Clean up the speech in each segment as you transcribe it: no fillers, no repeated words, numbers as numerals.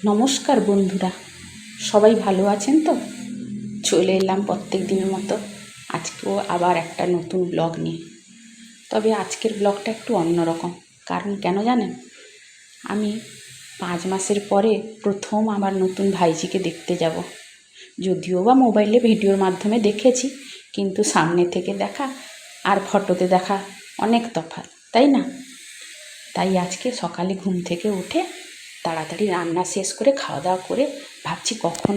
নমস্কার বন্ধুরা, সবাই ভালো আছেন তো? চলে এলাম প্রত্যেক দিনের মতো আজকেও আবার একটা নতুন ব্লগ নিয়ে। তবে আজকের ব্লগটা একটু অন্যরকম, কারণ কেন জানেন? আমি 5 মাসের পরে প্রথম আমার নতুন ভাইজিকে দেখতে যাব। যদিও বা মোবাইলে ভিডিওর মাধ্যমে দেখেছি, কিন্তু সামনে থেকে দেখা আর ফটোতে দেখা অনেক তফাৎ, তাই না? তাই আজকে সকালে ঘুম থেকে উঠে তাড়াতাড়ি রান্না শেষ করে খাওয়া দাওয়া করে ভাবছি কখন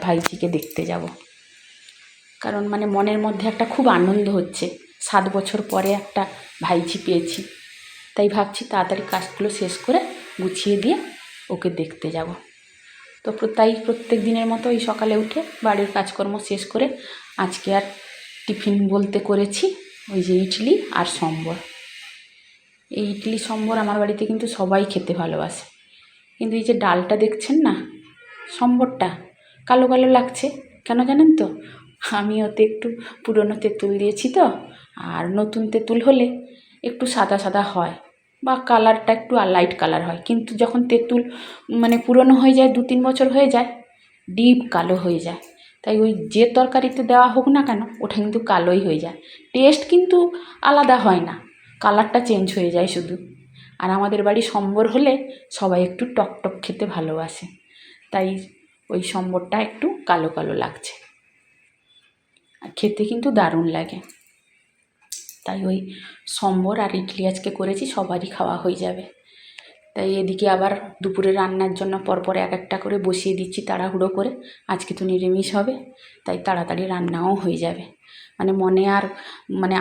ভাইজিকে দেখতে যাব। কারণ মনের মধ্যে একটা খুব আনন্দ হচ্ছে, 7 বছর পরে একটা ভাইজি পেয়েছি। তাই ভাবছি তাড়াতাড়ি কাজগুলো শেষ করে গুছিয়ে দিয়ে ওকে দেখতে যাব। তো তাই প্রত্যেক দিনের মতো ওই সকালে উঠে বাড়ির কাজকর্ম শেষ করে আজকে আর টিফিন বলতে করেছি ওই যে ইডলি আর সম্বর। এই ইডলি সম্বর আমার বাড়িতে কিন্তু সবাই খেতে ভালোবাসে, কিন্তু এই যে ডালটা দেখছেন না, সম্বরটা কালো কালো লাগছে কেন জানেন তো? আমি ওতে একটু পুরনো তেঁতুল দিয়েছি তো, আর নতুন তেঁতুল হলে একটু সাদা সাদা হয় বা কালারটা একটু লাইট কালার হয়, কিন্তু যখন তেঁতুল পুরনো হয়ে যায়, 2-3 বছর হয়ে যায়, ডিপ কালো হয়ে যায়। তাই ওই যে তরকারিতে দেওয়া হোক না কেন, ওটা কিন্তু কালোই হয়ে যায়। টেস্ট কিন্তু আলাদা হয় না, কালারটা চেঞ্জ হয়ে যায় শুধু। আর আমাদের বাড়ি সম্বর হলে সবাই একটু টকটক খেতে ভালোবাসে, তাই ওই সম্বরটা একটু কালো কালো লাগছে, আর খেতে কিন্তু দারুণ লাগে। তাই ওই সম্বর আর ইডলি আজকে করেছি, সবারই খাওয়া হয়ে যাবে। তাই এদিকে আবার দুপুরে রান্নার জন্য পরপর এক একটা করে বসিয়ে দিচ্ছি তাড়াহুড়ো করে। আজকে তো নিরামিষ হবে, তাই তাড়াতাড়ি রান্নাও হয়ে যাবে। মনে আর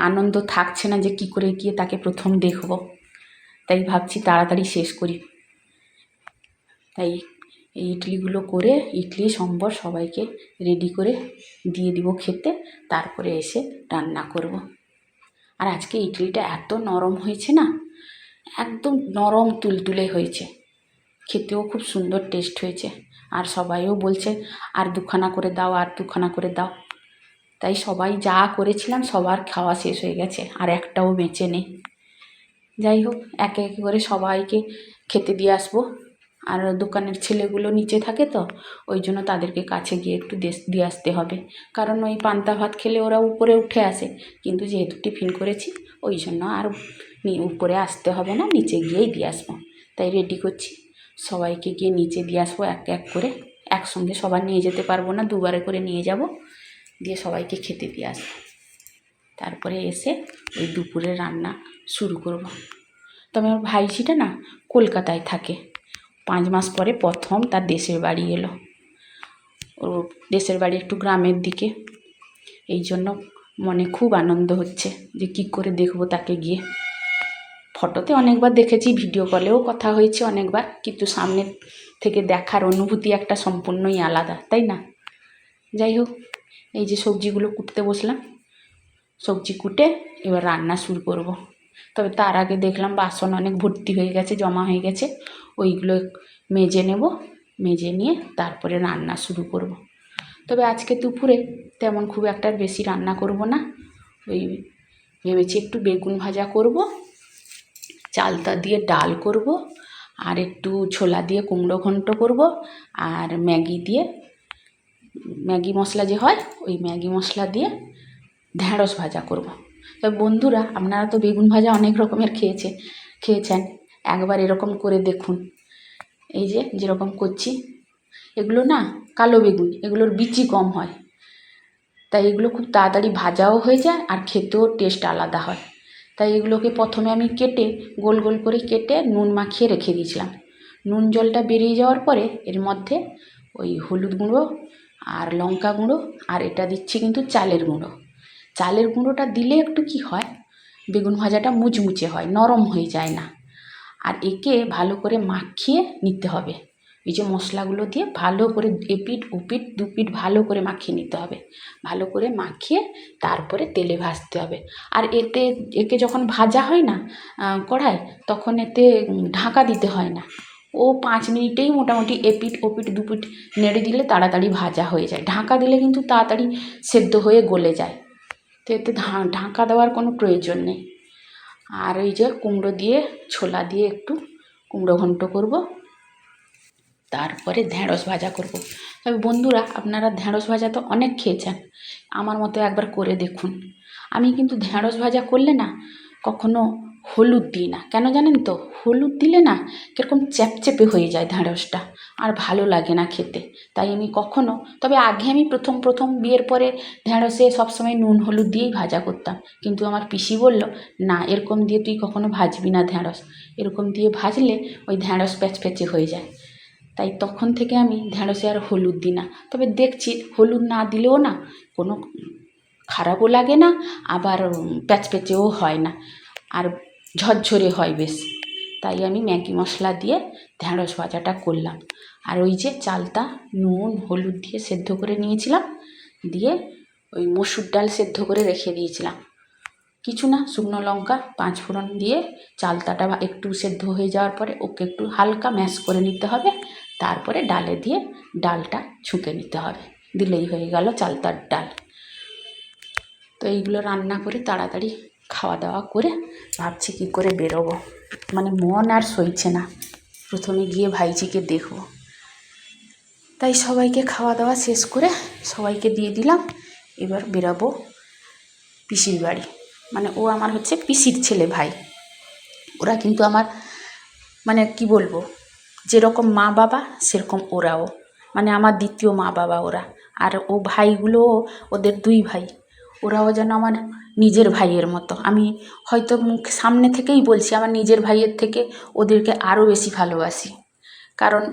আনন্দ থাকছে না যে কী করে গিয়ে তাকে প্রথম দেখব, তাই ভাবছি তাড়াতাড়ি শেষ করি। তাই এই ইডলিগুলো করে ইডলি সম্বর সবাইকে রেডি করে দিয়ে দিব খেতে, তারপরে এসে রান্না করব। আর আজকে ইডলিটা এত নরম হয়েছে না, একদম নরম তুলতুলে হয়েছে, খেতেও খুব সুন্দর টেস্ট হয়েছে। আর সবাইও বলছে আর 2খানা করে দাও, আর 2খানা করে দাও। তাই সবাই যা করেছিলাম সবার খাওয়া শেষ হয়ে গেছে, আর একটাও বেঁচে নেই। যাই হোক, একে একে করে সবাইকে খেতে দিয়ে আসবো। আর দোকানের ছেলেগুলো নিচে থাকে তো, ওই জন্য তাদেরকে কাছে গিয়ে একটু দিয়ে আসতে হবে, কারণ ওই পান্তা ভাত খেলে ওরা উপরে উঠে আসে, কিন্তু যেহেতু টিফিন করেছি ওই জন্য আর উপরে আসতে হবে না, নিচে গিয়েই দিয়ে আসবো। তাই রেডি করছি, সবাইকে গিয়ে নিচে দিয়ে আসবো এক এক করে। একসঙ্গে সবার নিয়ে যেতে পারবো না, দুবারে করে নিয়ে যাব, দিয়ে সবাইকে খেতে দিয়ে আসবো। তারপরে এসে ওই দুপুরে রান্না শুরু করব। তবে আমার ভাইঝিটা না কলকাতায় থাকে, 5 মাস পরে প্রথম তার দেশের বাড়ি এলো। ওর দেশের বাড়ি একটু গ্রামের দিকে, এই জন্য মনে খুব আনন্দ হচ্ছে যে কী করে দেখব তাকে গিয়ে। ফটোতে অনেকবার দেখেছি, ভিডিও কলেও কথা হয়েছে অনেকবার, কিন্তু সামনে থেকে দেখার অনুভূতি একটা সম্পূর্ণই আলাদা, তাই না? যাই হোক, এই যে সবজিগুলো কুটতে বসলাম, সবজি কুটে এবার রান্না শুরু করব। তবে তার আগে দেখলাম বাসন অনেক ভর্তি হয়ে গেছে, জমা হয়ে গেছে, ওইগুলো মেজে নেব, মেজে নিয়ে তারপরে রান্না শুরু করব। তবে আজকে দুপুরে তেমন খুব একটা বেশি রান্না করব না, ওই ভেবেছি একটু বেগুন ভাজা করব, চালতা দিয়ে ডাল করব, আর একটু ছোলা দিয়ে কুমড়ো ঘন্ট করব, আর ম্যাগি মশলা যে হয় ওই ম্যাগি মশলা দিয়ে ঢ্যাঁড়স ভাজা করব। তবে বন্ধুরা, আপনারা তো বেগুন ভাজা অনেক রকমের খেয়েছেন, একবার এরকম করে দেখুন। এই যে যেরকম করছি, এগুলো না কালো বেগুন, এগুলোর বিচি কম হয়, তাই এগুলো খুব তাড়াতাড়ি ভাজাও হয়ে যায় আর খেতেও টেস্ট আলাদা হয়। তাই এগুলোকে প্রথমে আমি কেটে গোল গোল করে কেটে নুন মাখিয়ে রেখে দিয়েছিলাম। নুন জলটা বেরিয়ে যাওয়ার পরে এর মধ্যে ওই হলুদ গুঁড়ো আর লঙ্কা গুঁড়ো, আর এটা দিচ্ছি কিন্তু চালের গুঁড়ো। চালের গুঁড়োটা দিলে একটু কি হয়, বেগুন ভাজাটা মুচমুচে হয়, নরম হয়ে যায় না। আর একে ভালো করে মাখিয়ে নিতে হবে, এই যে মশলাগুলো দিয়ে ভালো করে এপিঠ ওপিঠ দুপিঠ ভালো করে মাখিয়ে নিতে হবে। ভালো করে মাখিয়ে তারপরে তেলে ভাজতে হবে। আর একে যখন ভাজা হয় না কড়ায়, তখন এতে ঢাকা দিতে হয় না, ও 5 মিনিটেই মোটামুটি এপিঠ ওপিঠ দুপিঠ নেড়ে দিলে তাড়াতাড়ি ভাজা হয়ে যায়। ঢাকা দিলে কিন্তু তাড়াতাড়ি সেদ্ধ হয়ে গলে যায়, তো এতে ঢাকা দেওয়ার কোনো প্রয়োজন নেই। আর এই যে কুমড়ো দিয়ে ছোলা দিয়ে একটু কুমড়ো ঘন্ট করব, তারপরে ঢ্যাঁড়স ভাজা করব। তবে বন্ধুরা, আপনারা ঢ্যাঁড়স ভাজা তো অনেক খেয়েছেন, আমার মতো একবার করে দেখুন। আমি কিন্তু ঢ্যাঁড়স ভাজা করলে না কখনো হলুদ দিই না, কেন জানেন তো? হলুদ দিলে না কীরকম চ্যাপচ্যাপে হয়ে যায় ঢ্যাঁড়সটা, আর ভালো লাগে না খেতে। তাই আমি কখনো, তবে আগে আমি প্রথম প্রথম বিয়ের পরে ঢ্যাঁড়সে সবসময় নুন হলুদ দিয়েই ভাজা করতাম, কিন্তু আমার পিসি বলল, না এরকম দিয়ে তুই কখনো ভাজবি না ঢ্যাঁড়স, এরকম দিয়ে ভাজলে ওই ঢ্যাঁড়স প্যাচপ্যাচে হয়ে যায়। তাই তখন থেকে আমি ঢ্যাঁড়সে আর হলুদ দিই না। তবে দেখছি হলুদ না দিলেও না কোনো খারাপও লাগে না, আবার প্যাচপ্যাচেও হয় না, আর ঝরঝরে হয় বেশ। তাই আমি ম্যাগি মশলা দিয়ে ঢ্যাঁড়স ভাজাটা করলাম। আর ওই যে চালটা নুন হলুদ দিয়ে সেদ্ধ করে নিয়েছিলাম, দিয়ে ওই মসুর ডাল সেদ্ধ করে রেখে দিয়েছিলাম, কিছু না, শুকনো লঙ্কা 5 ফোড়ন দিয়ে চালতাটা একটু সেদ্ধ হয়ে যাওয়ার পরে ওকে একটু হালকা ম্যাশ করে নিতে হবে, তারপরে ডালে দিয়ে ডালটা ছুঁকে নিতে হবে, দিলেই হয়ে গেল চালতার ডাল। তো এইগুলো রান্না করে তাড়াতাড়ি খাওয়া দাওয়া করে ভাবছি কী করে বেরোবো, মানে মন আর সইছে না, প্রথমে গিয়ে ভাইজিকে দেখবো। তাই সবাইকে খাওয়া দাওয়া শেষ করে সবাইকে দিয়ে দিলাম, এবার বেরাবো পিসির বাড়ি। মানে ও আমার হচ্ছে পিসির ছেলে ভাই, ওরা কিন্তু আমার, মানে কি বলবো, যেরকম মা বাবা সেরকম ওরাও, মানে আমার দ্বিতীয় মা বাবা ওরা। আর ও ভাইগুলোও, ওদের 2 ভাই, ওরাও যেন আমার নিজের ভাইয়ের মতো। আমি হয়তো মুখ সামনে থেকেই বলছি, আমার নিজের ভাইয়ের থেকে ওদেরকে আরও বেশি ভালোবাসি, কারণ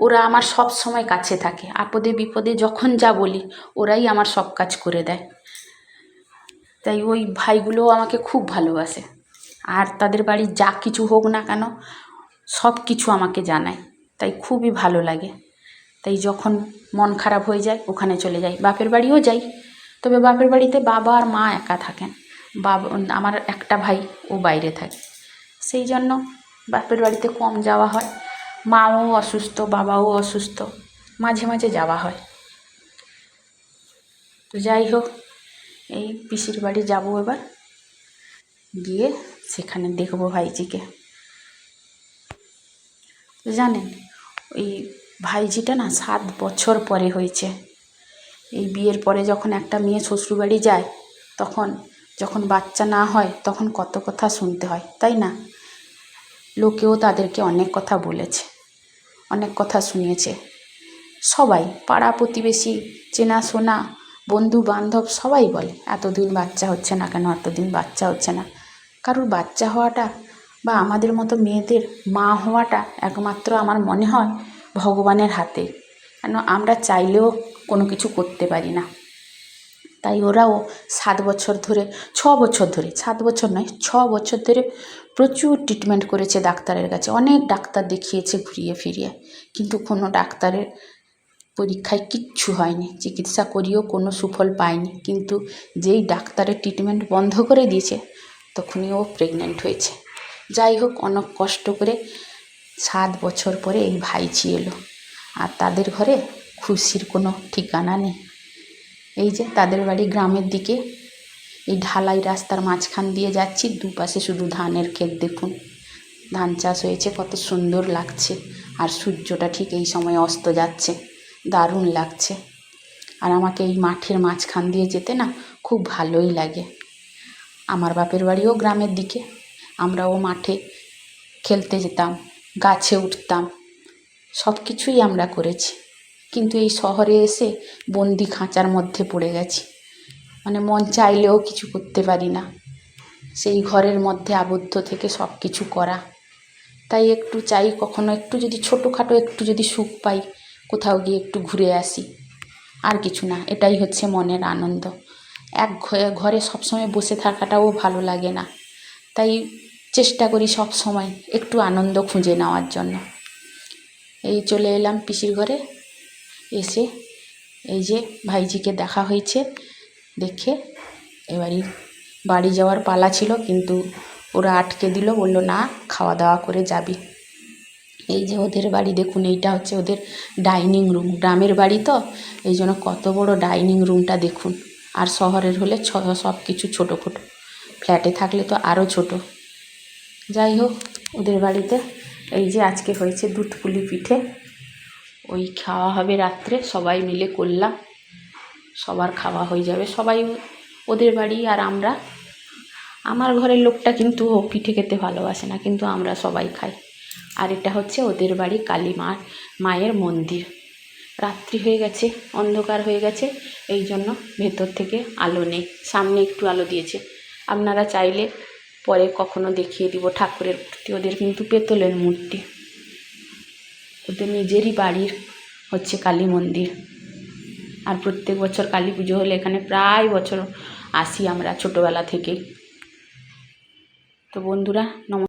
ওরা আমার সব সময় কাছে থাকে, আপদে বিপদে যখন যা বলি ওরাই আমার সব কাজ করে দেয়। তাই ওই ভাইগুলোও আমাকে খুব ভালোবাসে, আর তাদের বাড়ির যা কিছু হোক না কেন সব কিছু আমাকে জানায়, তাই খুবই ভালো লাগে। তাই যখন মন খারাপ হয়ে যায় ওখানে চলে যাই, বাপের বাড়িও যাই, তবে বাপের বাড়িতে বাবা আর মা একা থাকেন, বাবা, আমার একটা ভাই ও বাইরে থাকে, সেই জন্য বাপের বাড়িতে কম যাওয়া হয়। মাও অসুস্থ, বাবাও অসুস্থ, মাঝে মাঝে যাওয়া হয়। তো যাই হোক, এই পিসির বাড়ি যাবো এবার, গিয়ে সেখানে দেখবো ভাইজিকে। জানেন, ওই ভাইজিটা না 7 বছর পরে হয়েছে। এই বিয়ের পরে যখন একটা মেয়ে শ্বশুরবাড়ি যায়, তখন যখন বাচ্চা না হয় তখন কত কথা শুনতে হয়, তাই না? লোকেও তাদেরকে অনেক কথা বলেছে, অনেক কথা শুনিয়েছে, সবাই, পাড়া প্রতিবেশী, চেনাশোনা, বন্ধু বান্ধব সবাই বলে, এতদিন বাচ্চা হচ্ছে না কেন, এতদিন বাচ্চা হচ্ছে না। কারোর বাচ্চা হওয়াটা বা আমাদের মতো মেয়েদের মা হওয়াটা একমাত্র আমার মনে হয় ভগবানের হাতে, কেন আমরা চাইলেও কোনো কিছু করতে পারি না। তাই ওরাও 7 বছর ধরে, 6 বছর ধরে, 7 বছর নয় 6 বছর ধরে প্রচুর ট্রিটমেন্ট করেছে ডাক্তারের কাছে, অনেক ডাক্তার দেখিয়েছে ঘুরিয়ে ফিরিয়ে, কিন্তু কোনো ডাক্তারের পরীক্ষায় কিচ্ছু হয়নি, চিকিৎসা করিয়েও কোনো সুফল পায়নি। কিন্তু যেই ডাক্তারের ট্রিটমেন্ট বন্ধ করে দিয়েছে তখনই ও প্রেগনেন্ট হয়েছে। যাই হোক, অনেক কষ্ট করে 7 বছর পরে এই ভাইঝি এলো, আর তাদের ঘরে খুশির কোনো ঠিকানা নেই। এই যে তাদের বাড়ি গ্রামের দিকে, এই ঢালাই রাস্তার মাঝখান দিয়ে যাচ্ছি, দুপাশে শুধু ধানের ক্ষেত, দেখুন ধান চাষ হয়েছে, কত সুন্দর লাগছে, আর সূর্যটা ঠিক এই সময় অস্ত যাচ্ছে, দারুণ লাগছে। আর আমাকে এই মাঠের মাঝখান দিয়ে যেতে না খুব ভালোই লাগে। আমার বাপের বাড়িও গ্রামের দিকে, আমরাও মাঠে খেলতে যেতাম, গাছে উঠতাম, সব কিছুই আমরা করেছি। কিন্তু এই শহরে এসে বন্দি খাঁচার মধ্যে পড়ে গেছি, মানে মন চাইলেও কিছু করতে পারি না, সেই ঘরের মধ্যে আবদ্ধ থেকে সব কিছু করা। তাই একটু চাই কখনো একটু যদি ছোটোখাটো একটু যদি সুখ পাই, কোথাও গিয়ে একটু ঘুরে আসি, আর কিছু না, এটাই হচ্ছে মনের আনন্দ। এক ঘরে সবসময় বসে থাকাটাও ভালো লাগে না, তাই চেষ্টা করি সব সময় একটু আনন্দ খুঁজে নেওয়ার জন্য। এই চলে এলাম পিসির ঘরে, এসে এই যে ভাইজিকে দেখা হয়েছে, দেখে এবারই বাড়ি যাওয়ার পালা ছিল, কিন্তু ওরা আটকে দিল, বলল না খাওয়া দাওয়া করে যাবি। এই যে ওদের বাড়ি দেখুন, এইটা হচ্ছে ওদের ডাইনিং রুম, গ্রামের বাড়ি তো এই জন্য কত বড় ডাইনিং রুমটা দেখুন, আর শহরের হলে সব কিছু ছোটো ছোটো, ফ্ল্যাটে থাকলে তো আরও ছোট। যাই হোক, ওদের বাড়িতে এই যে আজকে হয়েছে দুধ পুলি পিঠে, ওই খাওয়া হবে রাত্রে, সবাই মিলে করলাম, সবার খাওয়া হয়ে যাবে। সবাই ওদের বাড়ি, আর আমরা, আমার ঘরের লোকটা কিন্তু ও পিঠে খেতে ভালোবাসে না, কিন্তু আমরা সবাই খাই। আর এটা হচ্ছে ওদের বাড়ি কালী মায়ের মন্দির। রাত্রি হয়ে গেছে, অন্ধকার হয়ে গেছে, এই জন্য ভেতর থেকে আলো নেই, সামনে একটু আলো দিয়েছে। আপনারা চাইলে পরে কখনো দেখিয়ে দিব ঠাকুরের মূর্তি। ওদের কিন্তু পেতলের মূর্তি, ওদের নিজেরই বাড়ির হচ্ছে কালী মন্দির। আর প্রত্যেক বছর কালী পুজো হলে এখানে প্রায় বছর আসি আমরা ছোটোবেলা থেকেই। তো বন্ধুরা, নমস্কার।